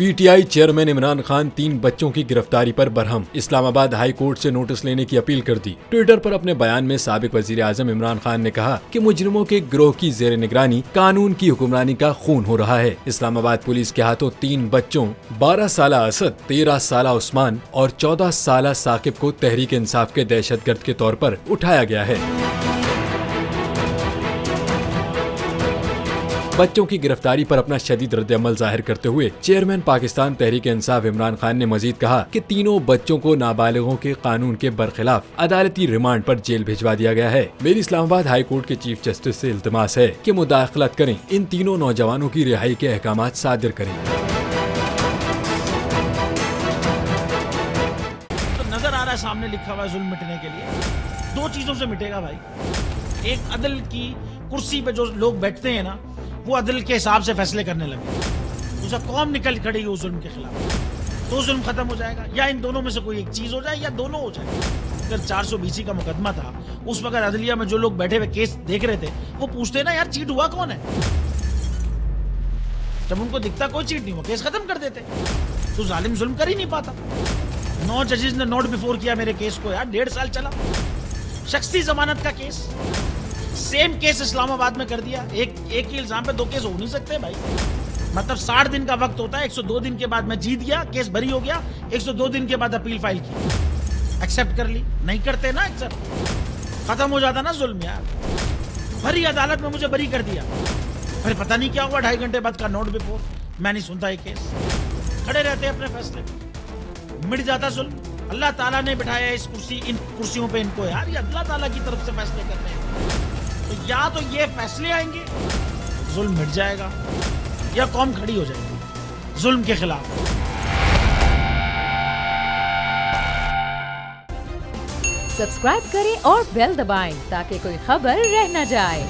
PTI chairman Imran Khan 3 बच्चों की गिरफ्तारी पर बरहम। इस्लामाबाद हाई कोर्ट से नोटिस लेने की अपील कर दी। ट्विटर पर अपने बयान में साबिक वजीर आजम इमरान खान ने कहा कि मुजरिमों के गिरोह की जेर निगरानी कानून की हुक्मरानी का खून हो रहा है। इस्लामाबाद पुलिस के हाथों 3 बच्चों 12 साल असद, 13 साल उस्मान और 14 साल साकिब को तहरीक इंसाफ के दहशतगर्द के तौर पर उठाया गया है। बच्चों की गिरफ्तारी पर अपना शदीद रद्द-ए-अमल जाहिर करते हुए चेयरमैन पाकिस्तान तहरीक इंसाफ इमरान खान ने मजीद कहा कि तीनों बच्चों को नाबालिगों के कानून के बरखिलाफ अदालती रिमांड पर जेल भिजवा दिया गया है। मेरी इस्लामाबाद हाई कोर्ट के चीफ जस्टिस से इल्तिमास है कि मुदाखलत करें, इन तीनों नौजवानों की रिहाई के अहकामात सादिर करें। तो नजर आ रहा है सामने लिखा हुआ जुल्म मिटने के लिए 2 चीजों से मिटेगा भाई। एक, अदल की कुर्सी पे जो लोग बैठते हैं ना, वो अदल के हिसाब से फैसले करने लगे। दूसरा, कौम निकल खड़ी उस जुल्म के खिलाफ, तो जुल्म खत्म हो जाएगा। या इन दोनों में से कोई एक चीज हो जाए या दोनों हो जाए। अगर 420 का मुकदमा था, उस वक्त अदलिया में जो लोग बैठे हुए केस देख रहे थे, वो पूछते ना यार चीट हुआ कौन है। जब उनको दिखता कोई चीट नहीं हुआ, केस खत्म कर देते। तो जालिम जुल्म कर ही नहीं पाता। 9 जजेस ने नोट बिफोर किया मेरे केस को यार, 1.5 साल चला। शख्सी जमानत का केस, सेम केस इस्लामाबाद में कर दिया। एक ही इल्जाम पे 2 केस हो नहीं सकते भाई। मतलब 60 दिन का वक्त होता है। 102 दिन के बाद मैं जीत गया, केस बरी हो गया। 102 दिन के बाद अपील फाइल की, एक्सेप्ट कर ली। नहीं करते ना एक्सेप्ट, खत्म हो जाता ना जुल्म यार। भरी अदालत में मुझे बरी कर दिया, फिर पता नहीं क्या हुआ 2.5 घंटे बाद का नोट बिफोर। मैं नहीं सुनता ये केस, खड़े रहते अपने फैसले, मिट जाता जुल्म। अल्लाह ताला ने बिठाया इस कुर्सी, इन कुर्सियों पे इनको यार, ये अल्लाह ताला की तरफ से फैसले करते हैं। तो या तो ये फैसले आएंगे, जुल्म मिट जाएगा, या कौम खड़ी हो जाएगी जुल्म के खिलाफ। सब्सक्राइब करें और बेल दबाएं ताकि कोई खबर रह न जाए।